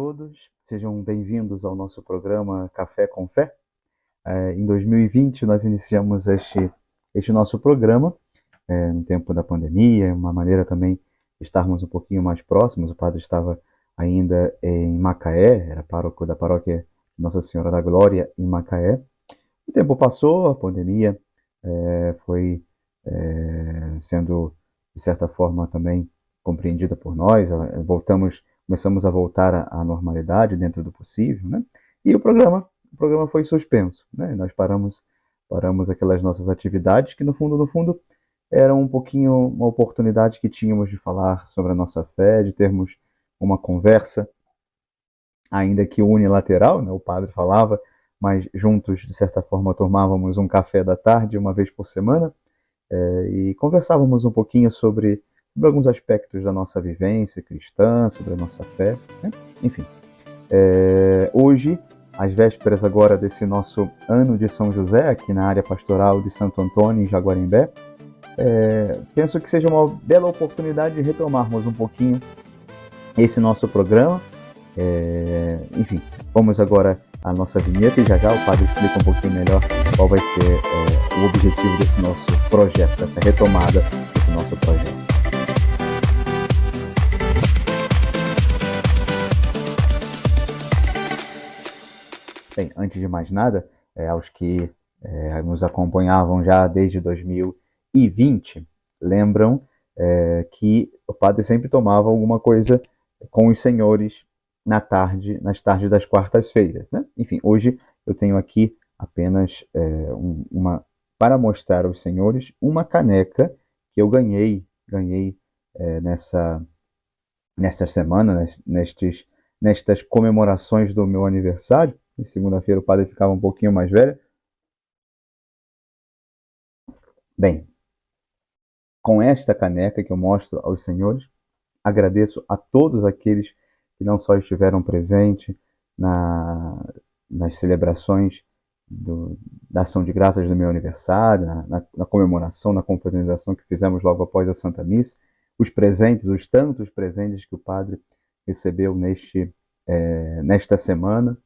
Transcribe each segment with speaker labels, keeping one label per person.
Speaker 1: todos, sejam bem-vindos ao nosso programa Café com Fé. Em 2020 nós iniciamos este nosso programa, no tempo da pandemia, uma maneira também de estarmos um pouquinho mais próximos. O padre estava ainda em Macaé, era pároco da paróquia Nossa Senhora da Glória em Macaé. O tempo passou, a pandemia foi sendo, de certa forma, também compreendida por nós. Começamos a voltar à normalidade dentro do possível, né? E o programa foi suspenso, né? Nós paramos aquelas nossas atividades que, no fundo, eram um pouquinho uma oportunidade que tínhamos de falar sobre a nossa fé, de termos uma conversa, ainda que unilateral, né? O padre falava, mas juntos, de certa forma, tomávamos um café da tarde uma vez por semana, e conversávamos um pouquinho sobre alguns aspectos da nossa vivência cristã, sobre a nossa fé, né? Enfim, hoje, às vésperas agora desse nosso ano de São José, aqui na área pastoral de Santo Antônio, em Jaguarembé, penso que seja uma bela oportunidade de retomarmos um pouquinho esse nosso programa. Enfim, vamos agora à nossa vinheta e já o padre explica um pouquinho melhor qual vai ser o objetivo desse nosso projeto, dessa retomada desse nosso projeto. Bem, antes de mais nada, aos que nos acompanhavam já desde 2020, lembram que o padre sempre tomava alguma coisa com os senhores nas tardes das quartas-feiras, né? Enfim, hoje eu tenho aqui apenas para mostrar aos senhores uma caneca que eu ganhei nessa semana, nestas comemorações do meu aniversário. Em segunda-feira o padre ficava um pouquinho mais velho. Bem, com esta caneca que eu mostro aos senhores, agradeço a todos aqueles que não só estiveram presentes nas celebrações da ação de graças do meu aniversário, na comemoração, na confraternização que fizemos logo após a Santa Missa, os tantos presentes que o padre recebeu nesta semana.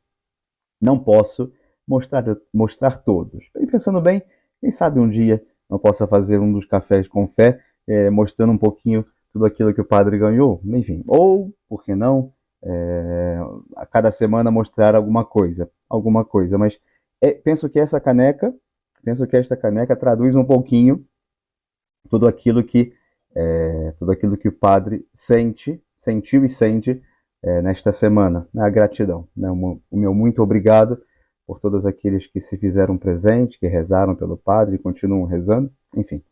Speaker 1: Não posso mostrar todos. E pensando bem, quem sabe um dia eu possa fazer um dos cafés com fé, mostrando um pouquinho tudo aquilo que o padre ganhou. Enfim, ou, por que não, a cada semana mostrar alguma coisa. Mas penso que esta caneca traduz um pouquinho tudo aquilo que o padre sentiu e sente nesta semana, né? A gratidão, né? O meu muito obrigado por todos aqueles que se fizeram presentes, que rezaram pelo padre e continuam rezando. Enfim,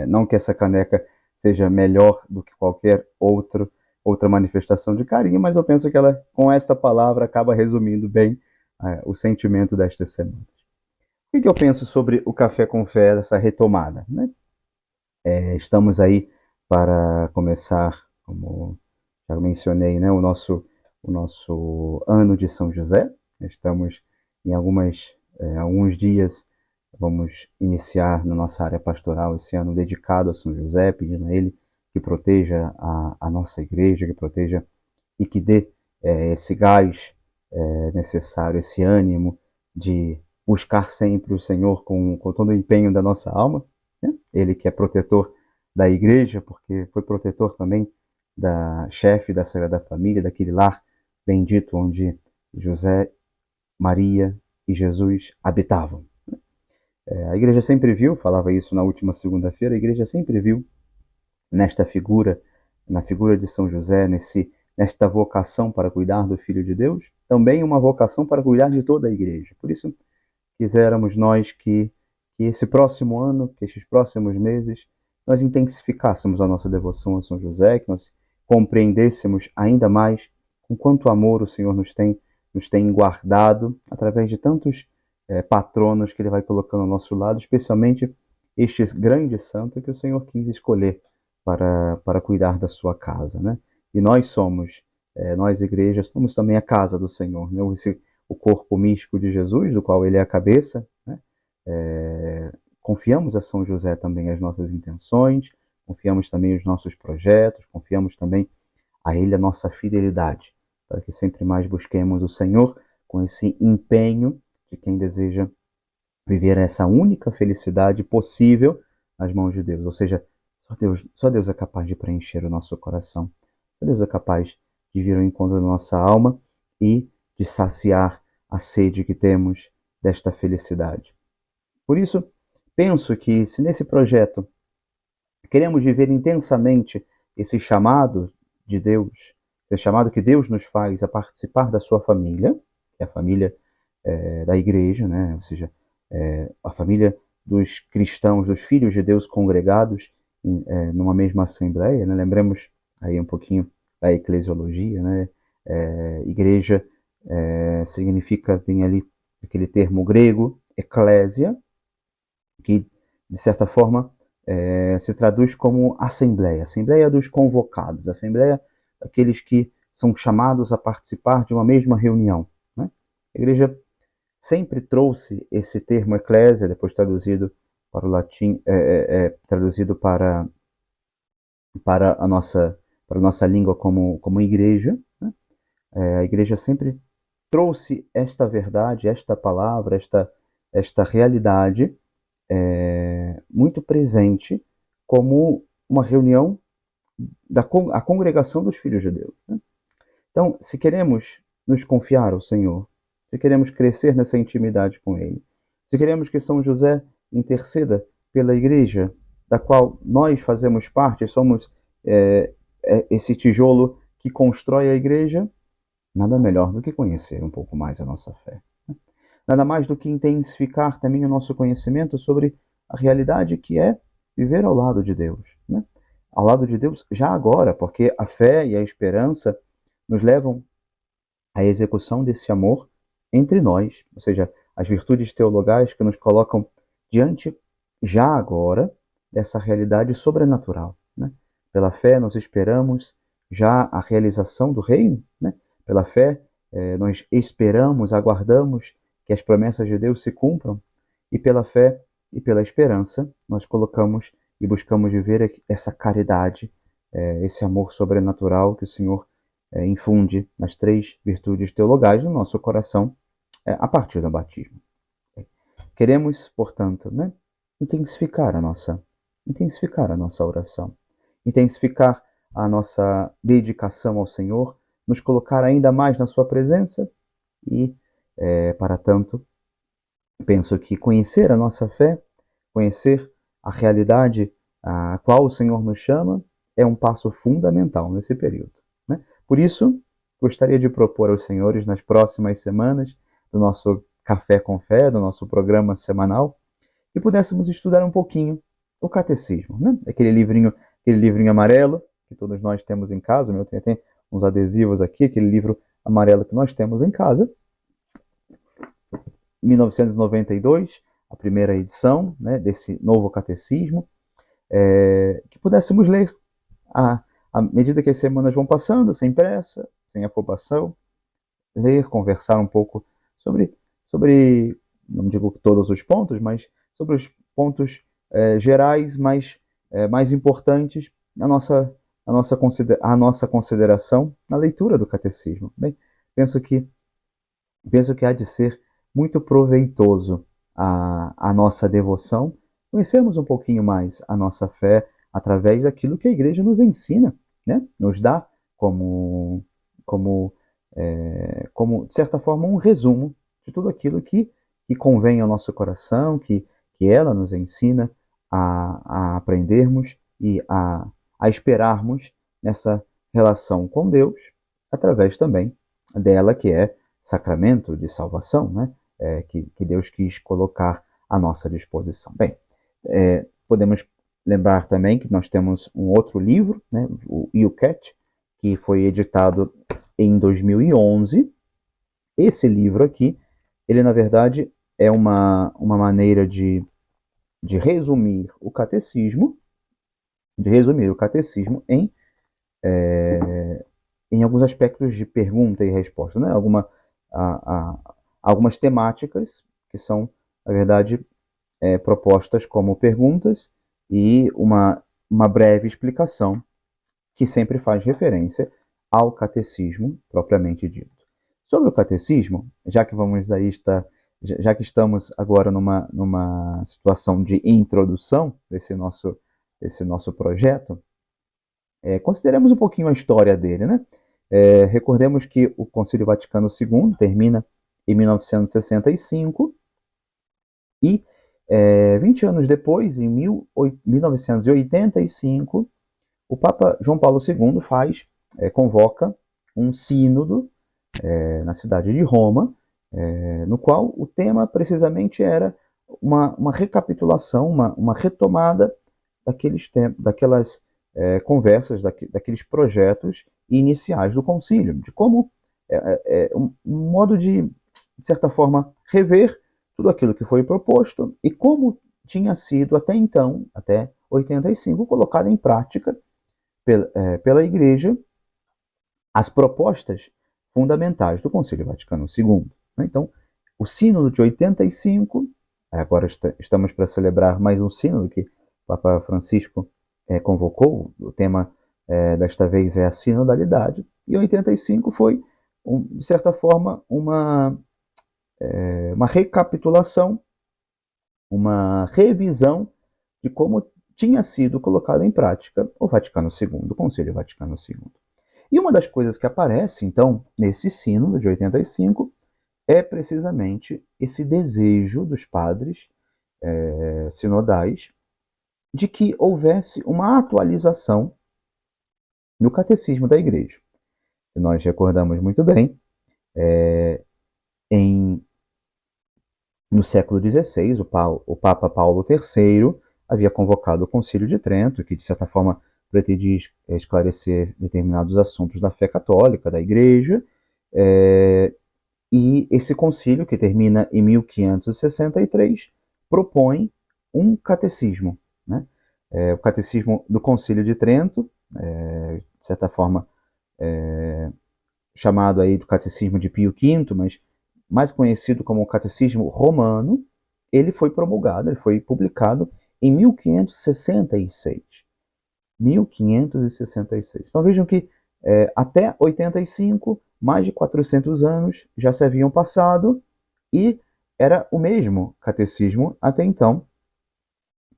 Speaker 1: não que essa caneca seja melhor do que qualquer outra manifestação de carinho, mas eu penso que ela, com essa palavra, acaba resumindo bem o sentimento destas semanas. O que eu penso sobre o Café com Fé, essa retomada, né? Estamos aí para começar, como já mencionei, né, o nosso ano de São José. Estamos em alguns dias, vamos iniciar na nossa área pastoral esse ano dedicado a São José, pedindo a ele que proteja a nossa igreja, que proteja e que dê esse gás necessário, esse ânimo de buscar sempre o Senhor com todo o empenho da nossa alma, né? Ele que é protetor da igreja, porque foi protetor também da chefe da Sagrada Família, daquele lar bendito onde José, Maria e Jesus habitavam. A igreja sempre viu, falava isso na última segunda-feira, a igreja sempre viu na figura de São José, nesta vocação para cuidar do Filho de Deus, também uma vocação para cuidar de toda a igreja. Por isso, quiséramos nós que esse próximo ano, que estes próximos meses, nós intensificássemos a nossa devoção a São José, que nós compreendêssemos ainda mais com quanto amor o Senhor nos tem guardado através de tantos patronos que Ele vai colocando ao nosso lado, especialmente este grande santo que o Senhor quis escolher para cuidar da sua casa, né? E nós igrejas, somos também a casa do Senhor, né? O corpo místico de Jesus, do qual Ele é a cabeça, né? Confiamos a São José também as nossas intenções, confiamos também os nossos projetos, confiamos também a Ele a nossa fidelidade. para que sempre mais busquemos o Senhor com esse empenho de quem deseja viver essa única felicidade possível nas mãos de Deus. Ou seja, só Deus é capaz de preencher o nosso coração. Só Deus é capaz de vir ao encontro da nossa alma e de saciar a sede que temos desta felicidade. Por isso, penso que se nesse projeto queremos viver intensamente esse chamado de Deus, esse chamado que Deus nos faz a participar da sua família, que é a família da igreja, né? Ou seja, a família dos cristãos, dos filhos de Deus congregados numa mesma assembleia, né? Lembremos aí um pouquinho da eclesiologia, né? Igreja significa, vem ali aquele termo grego, eclésia, que de certa forma se traduz como assembleia dos convocados, assembleia daqueles que são chamados a participar de uma mesma reunião, né? A igreja sempre trouxe esse termo eclésia, depois traduzido para o latim, traduzido para a nossa língua como igreja, né? A igreja sempre trouxe esta verdade, esta palavra, esta realidade muito presente como uma reunião a congregação dos filhos de Deus, né? Então, se queremos nos confiar ao Senhor, se queremos crescer nessa intimidade com Ele, se queremos que São José interceda pela igreja da qual nós fazemos parte, somos esse tijolo que constrói a igreja, nada melhor do que conhecer um pouco mais a nossa fé. Nada mais do que intensificar também o nosso conhecimento sobre a realidade que é viver ao lado de Deus, né? Ao lado de Deus já agora, porque a fé e a esperança nos levam à execução desse amor entre nós, ou seja, as virtudes teologais que nos colocam diante já agora dessa realidade sobrenatural, né? Pela fé nós esperamos já a realização do reino, né? Pela fé nós esperamos, aguardamos que as promessas de Deus se cumpram, e pela fé e pela esperança nós colocamos e buscamos viver essa caridade, esse amor sobrenatural que o Senhor infunde nas três virtudes teologais no nosso coração a partir do batismo. Queremos, portanto, né, intensificar a nossa oração, intensificar a nossa dedicação ao Senhor, nos colocar ainda mais na sua presença e, para tanto, penso que conhecer a nossa fé, conhecer a realidade a qual o Senhor nos chama, é um passo fundamental nesse período, né? Por isso, gostaria de propor aos senhores, nas próximas semanas, do nosso Café com Fé, do nosso programa semanal, que pudéssemos estudar um pouquinho o catecismo, né? Aquele livrinho amarelo que todos nós temos em casa, eu tenho uns adesivos aqui, aquele livro amarelo que nós temos em casa, 1992, a primeira edição, né, desse novo catecismo, que pudéssemos ler à medida que as semanas vão passando, sem pressa, sem afobação, ler, conversar um pouco sobre, não digo todos os pontos, mas sobre os pontos gerais mais importantes a nossa consideração na leitura do catecismo. Bem, penso que há de ser muito proveitoso a nossa devoção, conhecermos um pouquinho mais a nossa fé através daquilo que a igreja nos ensina, né? Nos dá como de certa forma, um resumo de tudo aquilo que convém ao nosso coração, que ela nos ensina a aprendermos e a esperarmos nessa relação com Deus, através também dela, que é sacramento de salvação, né? Que Deus quis colocar à nossa disposição. Bem, podemos lembrar também que nós temos um outro livro, né? O Yucat, que foi editado em 2011. Esse livro aqui, ele na verdade é uma maneira de resumir o catecismo, em alguns aspectos de pergunta e resposta, né? Algumas temáticas que são, na verdade, propostas como perguntas e uma breve explicação que sempre faz referência ao catecismo propriamente dito. Sobre o catecismo, já que já que estamos agora numa situação de introdução desse nosso projeto, consideremos um pouquinho a história dele, né? Recordemos que o Concílio Vaticano II termina em 1965 e 20 anos depois, em 1985, o Papa João Paulo II convoca um sínodo na cidade de Roma, no qual o tema precisamente era uma recapitulação, uma retomada daquelas conversas, daqueles projetos iniciais do concílio, de como um modo de certa forma, rever tudo aquilo que foi proposto e como tinha sido até então, até 85, colocado em prática pela Igreja as propostas fundamentais do Concílio Vaticano II. Então, o Sínodo de 85, agora estamos para celebrar mais um sínodo que o Papa Francisco convocou, o tema desta vez é a sinodalidade, e 85 foi, de certa forma, uma recapitulação, uma revisão de como tinha sido colocado em prática o Vaticano II, o Concílio Vaticano II. E uma das coisas que aparece, então, nesse sínodo de 85, é precisamente esse desejo dos padres sinodais de que houvesse uma atualização no catecismo da Igreja. E nós recordamos muito bem, no século XVI, o Papa Paulo III havia convocado o Concílio de Trento, que de certa forma pretendia esclarecer determinados assuntos da fé católica, da Igreja, e esse concílio, que termina em 1563, propõe um catecismo, né? O catecismo do Concílio de Trento, de certa forma chamado aí do catecismo de Pio V, mas mais conhecido como o Catecismo Romano, ele foi promulgado, ele foi publicado em 1566. 1566. Então vejam que até 85, mais de 400 anos já se haviam passado e era o mesmo catecismo até então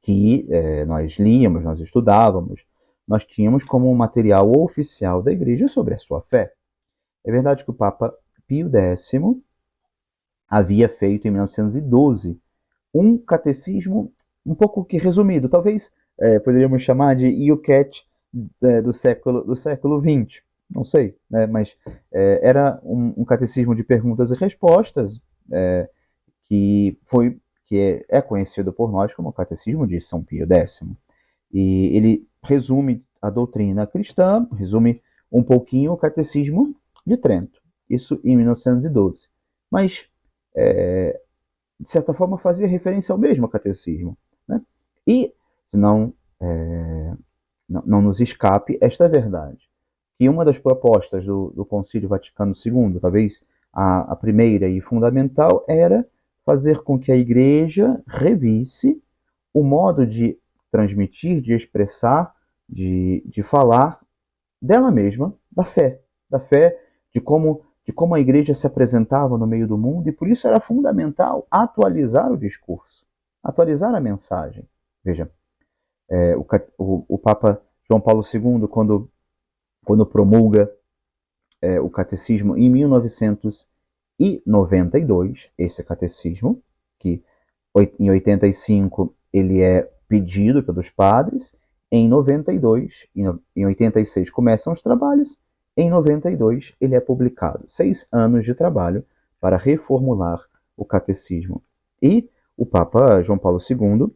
Speaker 1: que nós líamos, nós estudávamos, nós tínhamos como um material oficial da Igreja sobre a sua fé. É verdade que o Papa Pio X havia feito em 1912 um catecismo um pouco que resumido, talvez poderíamos chamar de IUCAT do século XX, não sei, né? Mas era um catecismo de perguntas e respostas que é conhecido por nós como o Catecismo de São Pio X. E ele resume a doutrina cristã, resume um pouquinho o Catecismo de Trento, isso em 1912. Mas de certa forma, fazia referência ao mesmo catecismo. Né? E, se não nos escape esta verdade, que uma das propostas do Concílio Vaticano II, talvez a primeira e fundamental, era fazer com que a Igreja revisse o modo de transmitir, de expressar, de falar dela mesma, da fé, de como a Igreja se apresentava no meio do mundo, e por isso era fundamental atualizar o discurso, atualizar a mensagem. Veja, o Papa João Paulo II, quando promulga o catecismo em 1992, esse catecismo, que em 85 ele é pedido pelos padres, em 92, em 86 começam os trabalhos, em 92 ele é publicado. 6 anos de trabalho para reformular o catecismo. E o Papa João Paulo II,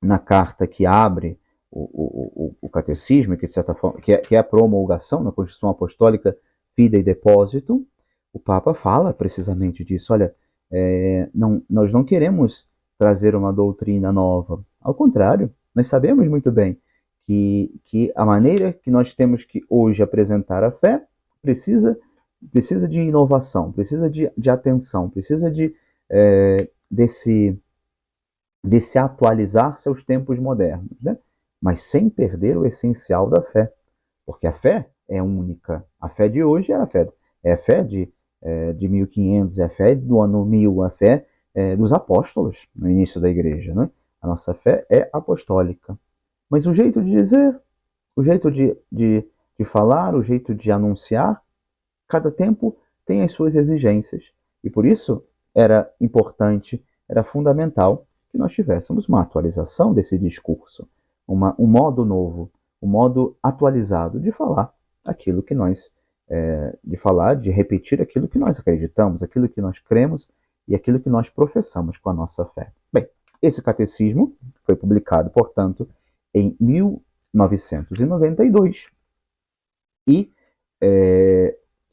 Speaker 1: na carta que abre o catecismo, que de certa forma que é a promulgação na Constituição Apostólica Fidei Depositum, o Papa fala precisamente disso. Olha, nós não queremos trazer uma doutrina nova. Ao contrário, nós sabemos muito bem que a maneira que nós temos que hoje apresentar a fé precisa de inovação, precisa de atenção, precisa desse atualizar-se aos tempos modernos, né? Mas sem perder o essencial da fé. Porque a fé é única. A fé de hoje é a fé de 1500, é a fé do ano 1000, a fé dos apóstolos no início da igreja, né? A nossa fé é apostólica. Mas o jeito de dizer, o jeito de falar, o jeito de anunciar, cada tempo tem as suas exigências. E por isso era importante, era fundamental que nós tivéssemos uma atualização desse discurso, um modo novo, um modo atualizado de falar aquilo que nós, de falar, de repetir aquilo que nós acreditamos, aquilo que nós cremos e aquilo que nós professamos com a nossa fé. Bem, esse catecismo foi publicado, portanto, em 1992 e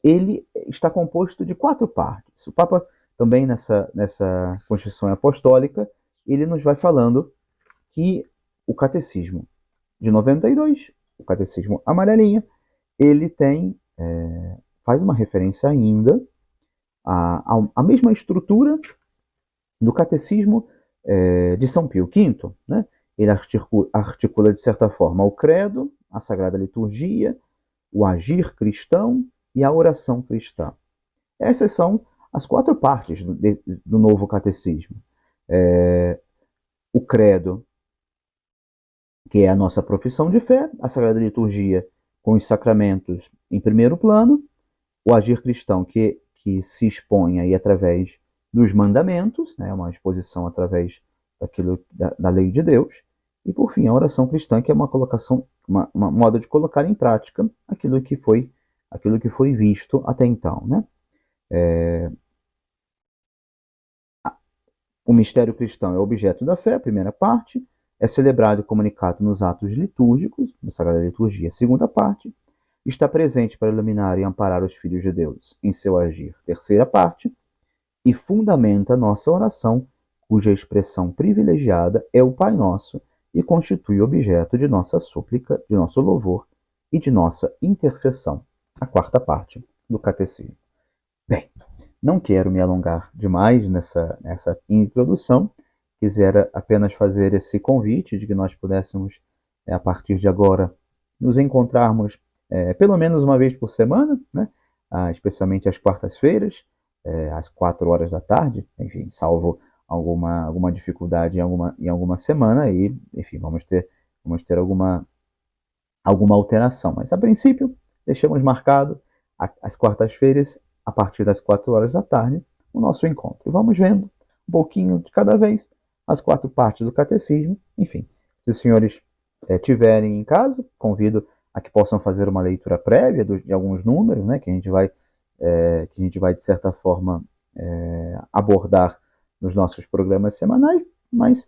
Speaker 1: ele está composto de 4 partes. O Papa também nessa Constituição Apostólica, ele nos vai falando que o catecismo de 92, o catecismo amarelinho, ele faz uma referência ainda à mesma estrutura do catecismo de São Pio V, né? Ele articula, de certa forma, o credo, a Sagrada Liturgia, o agir cristão e a oração cristã. Essas são as 4 partes do novo catecismo. O credo, que é a nossa profissão de fé, a Sagrada Liturgia com os sacramentos em primeiro plano, o agir cristão que se expõe aí através dos mandamentos, né, uma exposição através da lei de Deus, e por fim a oração cristã, que é uma modo de colocar em prática aquilo que foi visto até então, né? O mistério cristão é objeto da fé, primeira parte, é celebrado e comunicado nos atos litúrgicos, na Sagrada Liturgia, segunda parte, está presente para iluminar e amparar os filhos de Deus em seu agir, terceira parte, e fundamenta nossa oração, cuja expressão privilegiada é o Pai Nosso e constitui objeto de nossa súplica, de nosso louvor e de nossa intercessão, a quarta parte do catecismo. Bem, não quero me alongar demais nessa introdução, quisera apenas fazer esse convite de que nós pudéssemos, a partir de agora, nos encontrarmos pelo menos uma vez por semana, né? Especialmente às quartas-feiras, às 4 horas da tarde, enfim, salvo alguma dificuldade em alguma semana, e, enfim, vamos ter alguma alteração. Mas, a princípio, deixamos marcado às quartas-feiras, a partir das 4 horas da tarde, o nosso encontro. E vamos vendo um pouquinho de cada vez as 4 partes do catecismo. Enfim, se os senhores tiverem em casa, convido a que possam fazer uma leitura prévia de alguns números, né, que a gente vai, de certa forma, abordar nos nossos programas semanais, mas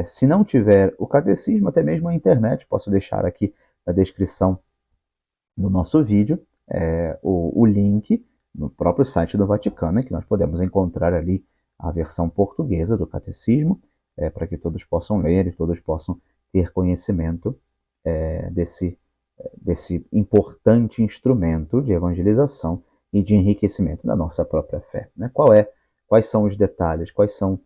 Speaker 1: se não tiver o catecismo, até mesmo a internet, posso deixar aqui na descrição do nosso vídeo o link no próprio site do Vaticano, que nós podemos encontrar ali a versão portuguesa do catecismo, para que todos possam ler e todos possam ter conhecimento desse importante instrumento de evangelização e de enriquecimento da nossa própria fé, né? Quais são os detalhes, quais são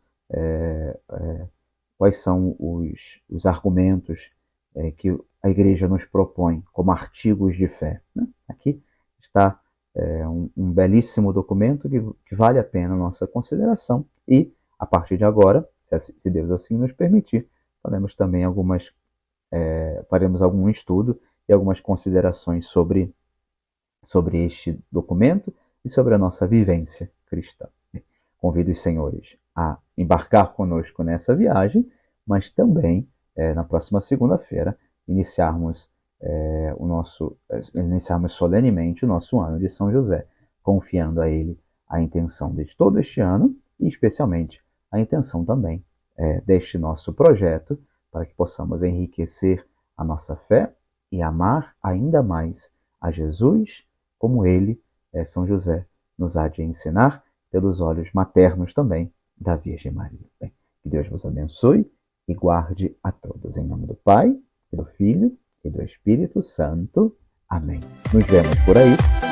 Speaker 1: os argumentos que a Igreja nos propõe como artigos de fé, né? Aqui está um belíssimo documento que vale a pena a nossa consideração e, a partir de agora, se Deus assim nos permitir, faremos também faremos algum estudo e algumas considerações sobre este documento e sobre a nossa vivência cristã. Convido os senhores a embarcar conosco nessa viagem, mas também, na próxima segunda-feira, iniciarmos solenemente o nosso ano de São José, confiando a ele a intenção de todo este ano e, especialmente, a intenção também deste nosso projeto, para que possamos enriquecer a nossa fé e amar ainda mais a Jesus, como ele, São José, nos há de ensinar, pelos olhos maternos também da Virgem Maria. Bem, que Deus vos abençoe e guarde a todos. Em nome do Pai, e do Filho e do Espírito Santo. Amém. Nos vemos por aí.